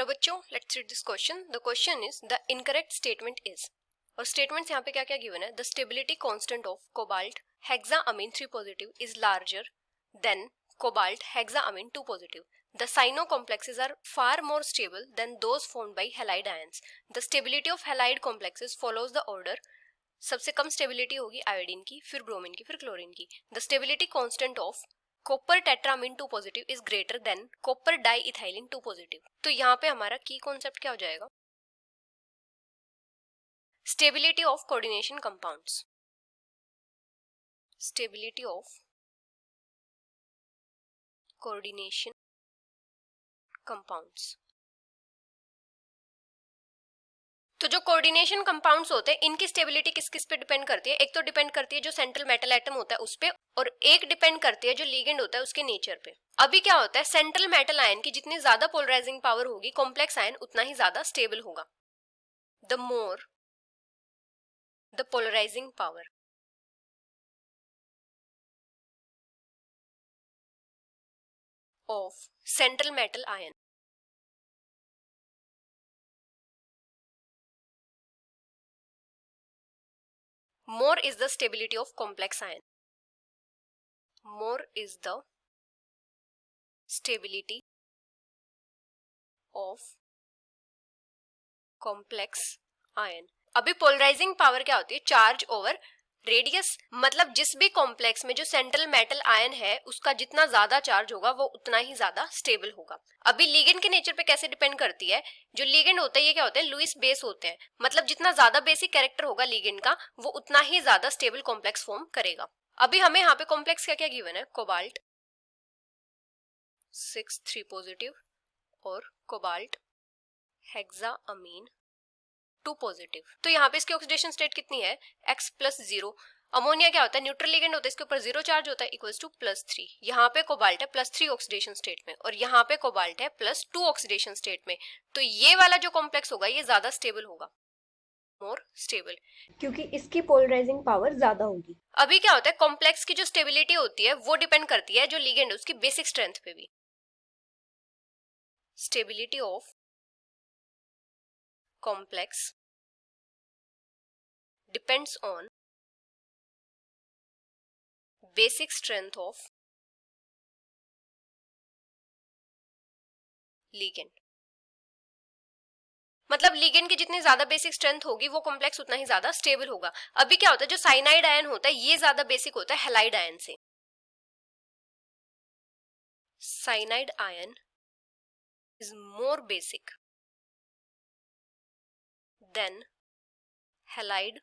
Hello बच्चों, let's read this question. The question is the incorrect statement is, और statements यहाँ पे क्या क्या गिवन है। The stability constant of cobalt hexaammine 3 positive is larger than cobalt hexaammine 2 positive. The cyano complexes are far more stable than those formed by halide ions. The stability of halide complexes follows the order. सबसे कम stability होगी iodine की, फिर bromine की, फिर chlorine की. The stability constant of copper tetrammine 2 positive is greater than copper di ethylene 2 positive. तो यहाँ पे हमारा की कॉन्सेप्ट क्या हो जाएगा? Stability of coordination compounds. Stability of coordination compounds. तो जो कोऑर्डिनेशन कंपाउंड्स होते हैं इनकी स्टेबिलिटी किस किस पे डिपेंड करती है? एक तो डिपेंड करती है जो सेंट्रल मेटल एटम होता है उस पे, और एक डिपेंड करती है जो लिगेंड होता है उसके नेचर पे. अभी क्या होता है, सेंट्रल मेटल आयन की जितनी ज्यादा पोलराइजिंग पावर होगी कॉम्प्लेक्स आयन उतना ही ज्यादा स्टेबल होगा. The more the polarising power of central metal ion, more is the stability of complex ion. More is the stability of complex ion. अभी polarising power क्या होती है? Charge over radius. मतलब जिस भी कॉम्प्लेक्स में जो सेंट्रल मेटल आयन है उसका जितना ज्यादा चार्ज होगा वो उतना ही ज्यादा स्टेबल होगा. अभी लिगेंड के नेचर पे कैसे डिपेंड करती है? जो लिगेंड होता है ये क्या होता है? लुईस बेस होते हैं. मतलब जितना ज्यादा बेसिक कैरेक्टर होगा लिगेंड का वो उतना ही ज्यादा स्टेबल कॉम्प्लेक्स फॉर्म करेगा. अभी हमें यहाँ पे कॉम्प्लेक्स क्या क्या गिवन है? कोबाल्ट 6 3 पॉजिटिव और कोबाल्ट हेक्साअमीन 2 पॉजिटिव. तो यहाँ पे इसकी ऑक्सीडेशन स्टेट कितनी है? X+0. अमोनिया क्या होता है? न्यूट्रल लिगेंड होता है, इसके ऊपर 0 चार्ज होता है, इक्वल्स टू +3. यहाँ पे कोबाल्ट है +3 ऑक्सीडेशन स्टेट में और यहाँ पे कोबाल्ट है +2 ऑक्सीडेशन स्टेट में. तो ये वाला जो कॉम्प्लेक्स होगा ये ज्यादा स्टेबल होगा, मोर स्टेबल, क्योंकि इसकी पोलराइजिंग पावर ज्यादा होगी. अभी क्या होता है, कॉम्प्लेक्स की जो स्टेबिलिटी होती है वो डिपेंड करती है जो लिगेंड है उसकी बेसिक स्ट्रेंथ पे भी. Stability of complex depends on basic strength of ligand. मतलब लिगेंड की जितनी ज्यादा बेसिक स्ट्रेंथ होगी वो कॉम्प्लेक्स उतना ही ज्यादा स्टेबल होगा. अभी क्या होता है, जो साइनाइड आयन होता है ये ज्यादा बेसिक होता है हैलाइड आयन से. Cyanide ion is more basic than halide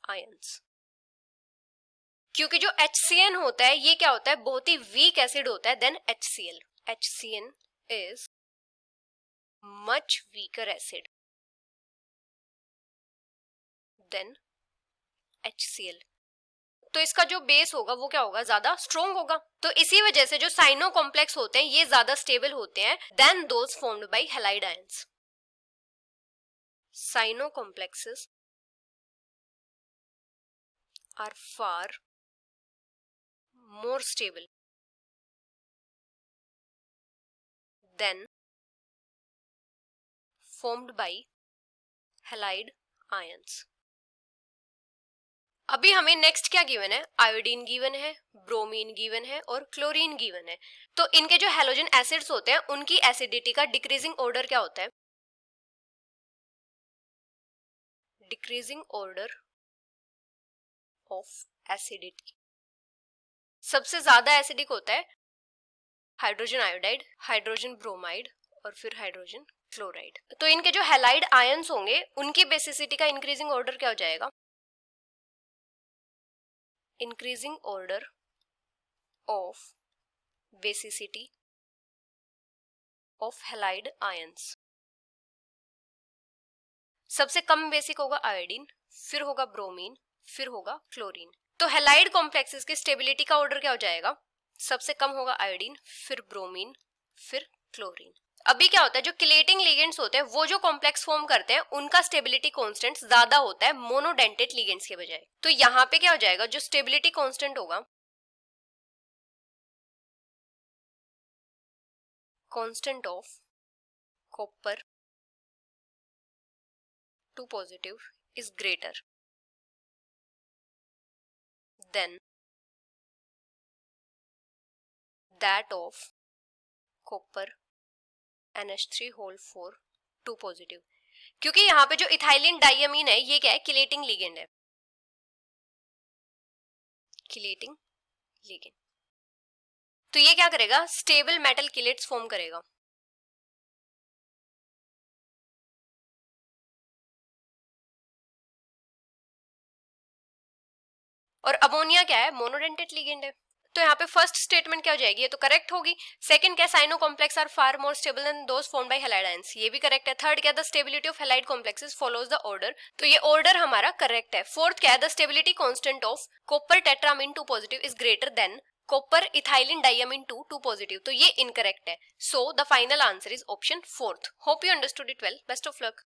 ions. क्योंकि जो HCN होता है ये क्या होता है? बहुत ही वीक एसिड होता है than HCl. HCN is much weaker acid than HCl. तो इसका जो बेस होगा वो क्या होगा? ज्यादा स्ट्रॉन्ग होगा. तो इसी वजह से जो साइनो कॉम्प्लेक्स होते हैं ये ज्यादा स्टेबल होते हैं than those formed by halide ions. Cyano complexes are far more stable than formed by halide ions. अभी हमें नेक्स्ट क्या गिवन है? आयोडीन गिवन है, ब्रोमीन गिवन है और क्लोरीन गिवन है. तो इनके जो हैलोजन एसिड्स होते हैं उनकी एसिडिटी का डिक्रीजिंग ऑर्डर क्या होता है? Decreasing order of acidity. सबसे ज्यादा एसिडिक होता है हाइड्रोजन आयोडाइड, हाइड्रोजन ब्रोमाइड और फिर हाइड्रोजन क्लोराइड. तो इनके जो हैलाइड आयंस होंगे उनकी बेसिसिटी का इंक्रीजिंग ऑर्डर क्या हो जाएगा? Increasing order of basicity of halide ions. सबसे कम बेसिक होगा आयोडीन, फिर होगा ब्रोमीन, फिर होगा क्लोरीन. तो हैलाइड कॉम्प्लेक्सेस की स्टेबिलिटी का ऑर्डर क्या हो जाएगा? सबसे कम होगा आयोडीन, फिर ब्रोमीन, फिर क्लोरीन. अभी क्या होता है, जो किलेटिंग लिगेंड्स होते हैं वो जो कॉम्प्लेक्स फॉर्म करते हैं उनका स्टेबिलिटी कांस्टेंट ज्यादा होता है मोनोडेंटेट लिगेंड्स के बजाय. तो यहाँ पे क्या हो जाएगा? जो स्टेबिलिटी कांस्टेंट होगा, constant of copper 2 positive is greater than that of copper NH3 whole 4 2 positive। क्योंकि यहाँ पे जो इथाइलिन डाइअमीन है ये क्या है, किलेटिंग लिगेंड है, किलेटिंग लिगेंड। तो ये क्या करेगा, स्टेबल मेटल किलेट्स फॉर्म करेगा। और अमोनिया क्या है, मोनोडेंटेट लिगेंड है। तो यहाँ पे फर्स्ट स्टेटमेंट क्या हो जाएगी, ये तो करेक्ट होगी। सेकंड क्या, cyano complexes are far more stable than those formed by halide ions, ये भी करेक्ट है। थर्ड क्या, the stability of halide complexes follows the order, तो ये ऑर्डर हमारा करेक्ट है। फोर्थ क्या है, the stability constant of copper tetrammine 2 positive is greater than copper ethylene diamine 2 positive, तो ये इनकरेक्ट है। So the final answer is option fourth. Hope you understood it well. Best of luck.